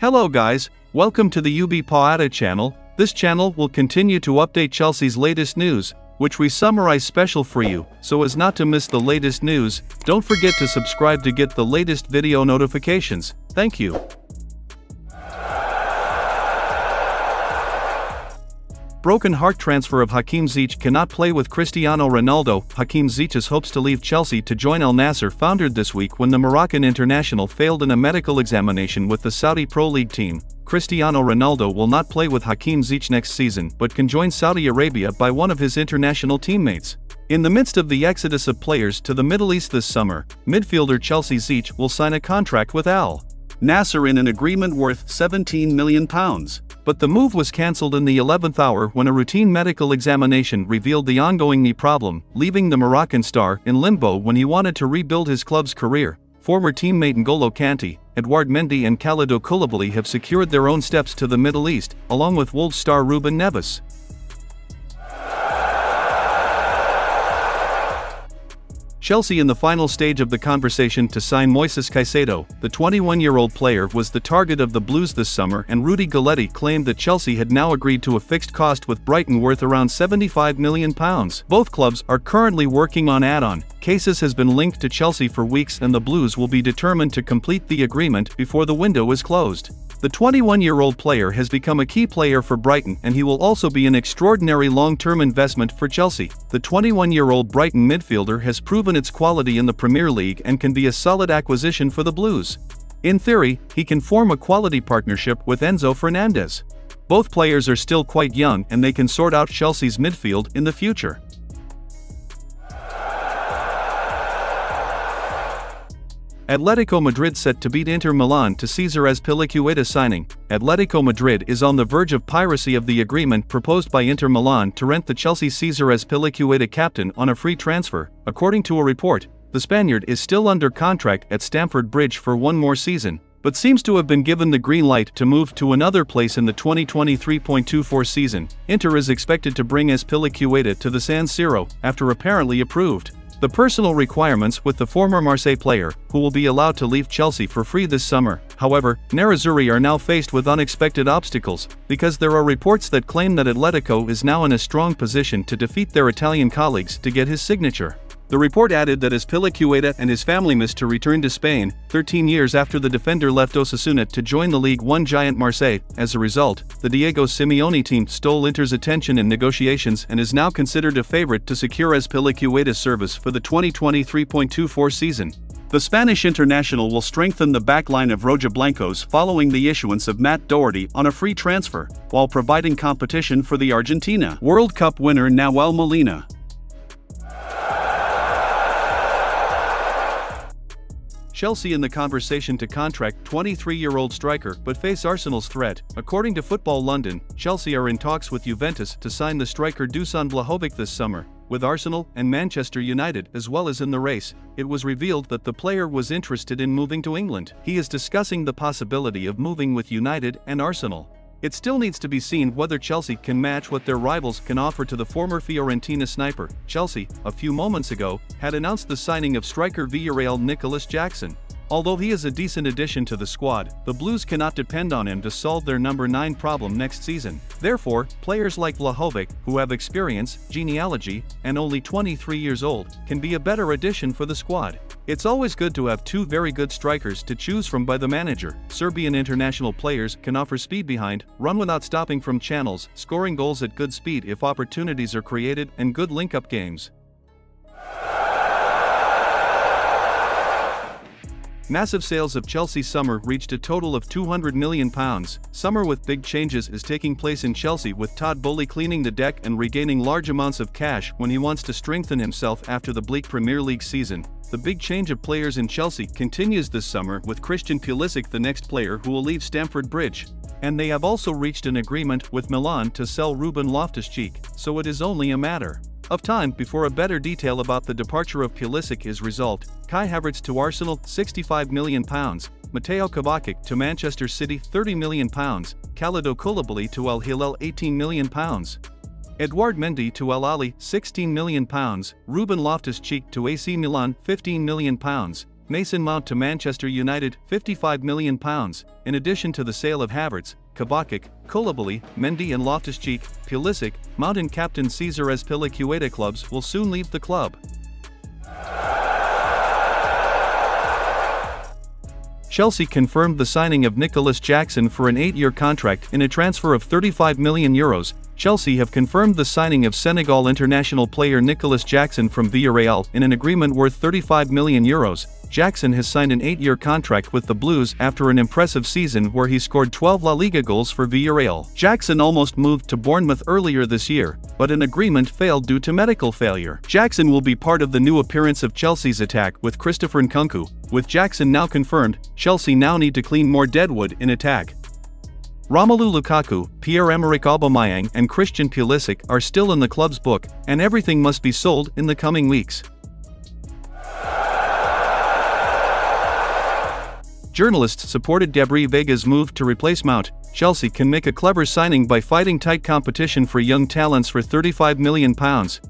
Hello guys, welcome to the UB Paata channel. This channel will continue to update Chelsea's latest news, which we summarize special for you, so as not to miss the latest news. Don't forget to subscribe to get the latest video notifications. Thank you. Broken heart transfer of Hakim Ziyech cannot play with Cristiano Ronaldo. Hakim Ziyech's hopes to leave Chelsea to join Al Nassr foundered this week when the Moroccan international failed in a medical examination with the Saudi Pro League team. Cristiano Ronaldo will not play with Hakim Ziyech next season but can join Saudi Arabia by one of his international teammates. In the midst of the exodus of players to the Middle East this summer, midfielder Chelsea Ziyech will sign a contract with Al Nassr in an agreement worth £17 million. But the move was cancelled in the 11th hour when a routine medical examination revealed the ongoing knee problem, leaving the Moroccan star in limbo when he wanted to rebuild his club's career. Former teammate N'Golo Kante, Edouard Mendy and Kalidou Koulibaly have secured their own steps to the Middle East, along with Wolves star Ruben Neves. Chelsea in the final stage of the conversation to sign Moises Caicedo. The 21-year-old player was the target of the Blues this summer, and Rudy Galletti claimed that Chelsea had now agreed to a fixed cost with Brighton worth around £75 million. Both clubs are currently working on add-on. Cases has been linked to Chelsea for weeks, and the Blues will be determined to complete the agreement before the window is closed. The 21-year-old player has become a key player for Brighton, and he will also be an extraordinary long-term investment for Chelsea. The 21-year-old Brighton midfielder has proven its quality in the Premier League and can be a solid acquisition for the Blues. In theory, he can form a quality partnership with Enzo Fernandez. Both players are still quite young and they can sort out Chelsea's midfield in the future. Atletico Madrid set to beat Inter Milan to Cesar Azpilicueta signing. Atletico Madrid is on the verge of piracy of the agreement proposed by Inter Milan to rent the Chelsea Cesar Azpilicueta captain on a free transfer. According to a report, the Spaniard is still under contract at Stamford Bridge for one more season, but seems to have been given the green light to move to another place in the 2023-24 season. Inter is expected to bring Azpilicueta to the San Siro after apparently approved the personal requirements with the former Marseille player, who will be allowed to leave Chelsea for free this summer. However, Nerazzurri are now faced with unexpected obstacles, because there are reports that claim that Atletico is now in a strong position to defeat their Italian colleagues to get his signature. The report added that Azpilicueta and his family missed to return to Spain, 13 years after the defender left Osasuna to join the League One giant Marseille. As a result, the Diego Simeone team stole Inter's attention in negotiations and is now considered a favorite to secure Azpilicueta's service for the 2023-24 season. The Spanish international will strengthen the backline of Rojiblancos following the issuance of Matt Doherty on a free transfer, while providing competition for the Argentina World Cup winner Nahuel Molina. Chelsea in the conversation to contract 23-year-old striker but face Arsenal's threat. According to Football London, Chelsea are in talks with Juventus to sign the striker Dusan Vlahovic this summer, with Arsenal and Manchester United as well as in the race. It was revealed that the player was interested in moving to England. He is discussing the possibility of moving with United and Arsenal. It still needs to be seen whether Chelsea can match what their rivals can offer to the former Fiorentina sniper. Chelsea, a few moments ago, had announced the signing of striker Villarreal Nicolas Jackson. Although he is a decent addition to the squad, the Blues cannot depend on him to solve their number 9 problem next season. Therefore, players like Vlahovic, who have experience, genealogy, and only 23 years old, can be a better addition for the squad. It's always good to have two very good strikers to choose from by the manager. Serbian international players can offer speed behind, run without stopping from channels, scoring goals at good speed if opportunities are created, and good link-up games. Massive sales of Chelsea summer reached a total of £200 million. Summer with big changes is taking place in Chelsea, with Todd Boehly cleaning the deck and regaining large amounts of cash when he wants to strengthen himself after the bleak Premier League season. The big change of players in Chelsea continues this summer, with Christian Pulisic the next player who will leave Stamford Bridge. And they have also reached an agreement with Milan to sell Ruben Loftus-Cheek, so it is only a matter of time before a better detail about the departure of Pulisic is resolved. Kai Havertz to Arsenal, £65 million. Mateo Kovacic to Manchester City, £30 million. Kalidou Koulibaly to Al Hilal, £18 million. Edouard Mendy to Al Ahly, £16 million. Ruben Loftus-Cheek to AC Milan, £15 million. Mason Mount to Manchester United, £55 million. In addition to the sale of Havertz, Kovacic, Koulibaly, Mendy and Loftus-Cheek, Pulisic, Mount and captain Cesar Azpilicueta clubs will soon leave the club. Chelsea confirmed the signing of Nicholas Jackson for an 8-year contract in a transfer of €35 million. Chelsea have confirmed the signing of Senegal international player Nicholas Jackson from Villarreal in an agreement worth €35 million. Jackson has signed an 8-year contract with the Blues after an impressive season where he scored 12 La Liga goals for Villarreal. Jackson almost moved to Bournemouth earlier this year, but an agreement failed due to medical failure. Jackson will be part of the new appearance of Chelsea's attack with Christopher Nkunku. With Jackson now confirmed, Chelsea now need to clean more deadwood in attack. Romelu Lukaku, Pierre-Emerick Aubameyang and Christian Pulisic are still in the club's book, and everything must be sold in the coming weeks. Journalists supported Gabri Vega's move to replace Mount. Chelsea can make a clever signing by fighting tight competition for young talents for £35 million.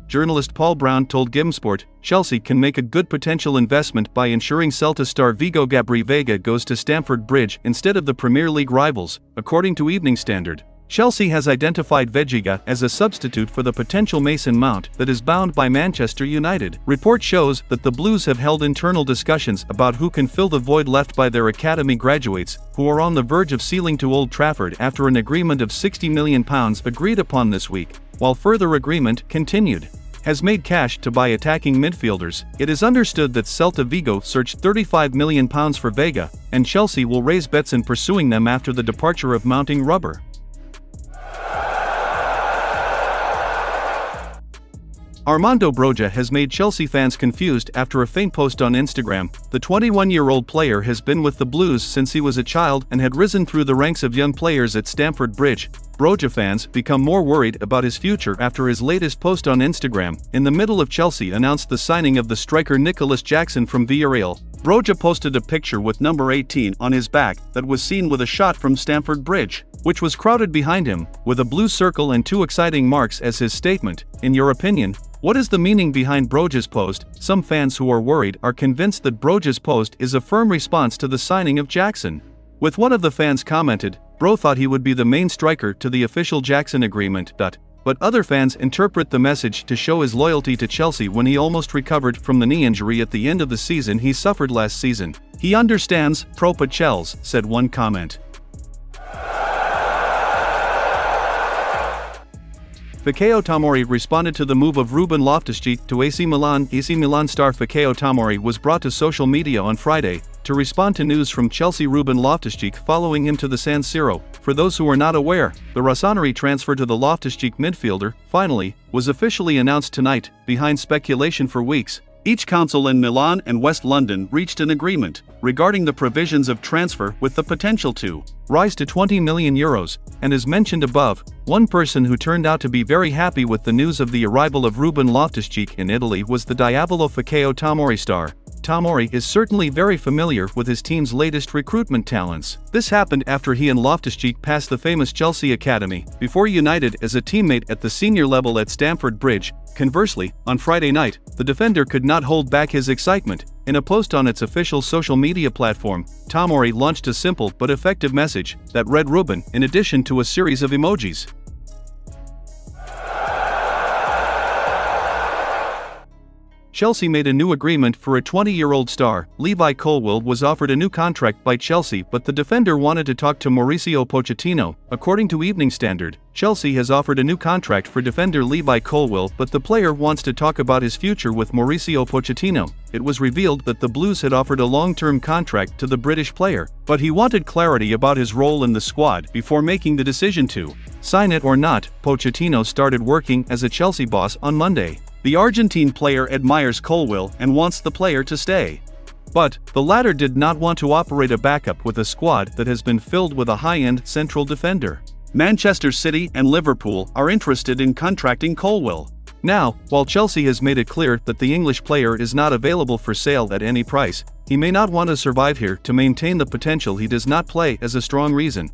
Journalist Paul Brown told Gimsport, Chelsea can make a good potential investment by ensuring Celta star Vigo Gabri Vega goes to Stamford Bridge instead of the Premier League rivals, according to Evening Standard. Chelsea has identified Vega as a substitute for the potential Mason Mount that is bound by Manchester United. Report shows that the Blues have held internal discussions about who can fill the void left by their academy graduates, who are on the verge of sealing to Old Trafford after an agreement of £60 million agreed upon this week, while further agreement continued. Has made cash to buy attacking midfielders. It is understood that Celta Vigo searched £35 million for Vega, and Chelsea will raise bets in pursuing them after the departure of mounting rubber. Armando Broja has made Chelsea fans confused after a faint post on Instagram. The 21-year-old player has been with the Blues since he was a child and had risen through the ranks of young players at Stamford Bridge. Broja fans become more worried about his future after his latest post on Instagram. In the middle of Chelsea announced the signing of the striker Nicholas Jackson from Villarreal. Broja posted a picture with number 18 on his back that was seen with a shot from Stamford Bridge, which was crowded behind him, with a blue circle and 2 exciting marks as his statement. In your opinion, what is the meaning behind Broja's post? Some fans who are worried are convinced that Broja's post is a firm response to the signing of Jackson. With one of the fans commented, Bro thought he would be the main striker to the official Jackson agreement. But other fans interpret the message to show his loyalty to Chelsea when he almost recovered from the knee injury at the end of the season he suffered last season. He understands, Propa Chels, said one comment. Fikayo Tomori responded to the move of Ruben Loftus-Cheek to AC Milan. AC Milan star Fikayo Tomori was brought to social media on Friday to respond to news from Chelsea Ruben Loftus-Cheek following him to the San Siro. For those who are not aware, the Rossoneri transfer to the Loftus-Cheek midfielder, finally, was officially announced tonight, behind speculation for weeks. Each council in Milan and West London reached an agreement regarding the provisions of transfer with the potential to rise to €20 million, and as mentioned above, one person who turned out to be very happy with the news of the arrival of Ruben Loftus-Cheek in Italy was the Diavolo Fikayo Tomori star. Tomori is certainly very familiar with his team's latest recruitment talents. This happened after he and Loftus-Cheek passed the famous Chelsea Academy, before United as a teammate at the senior level at Stamford Bridge. Conversely, on Friday night, the defender could not hold back his excitement. In a post on its official social media platform, Tomori launched a simple but effective message that read Ruben, in addition to a series of emojis. Chelsea made a new agreement for a 20-year-old star. Levi Colwill was offered a new contract by Chelsea, but the defender wanted to talk to Mauricio Pochettino. According to Evening Standard, Chelsea has offered a new contract for defender Levi Colwill, but the player wants to talk about his future with Mauricio Pochettino. It was revealed that the Blues had offered a long-term contract to the British player, but he wanted clarity about his role in the squad before making the decision to sign it or not. Pochettino started working as a Chelsea boss on Monday. The Argentine player admires Colwill and wants the player to stay. But the latter did not want to operate a backup with a squad that has been filled with a high-end central defender. Manchester City and Liverpool are interested in contracting Colwill. Now, while Chelsea has made it clear that the English player is not available for sale at any price, he may not want to survive here to maintain the potential he does not play as a strong reason.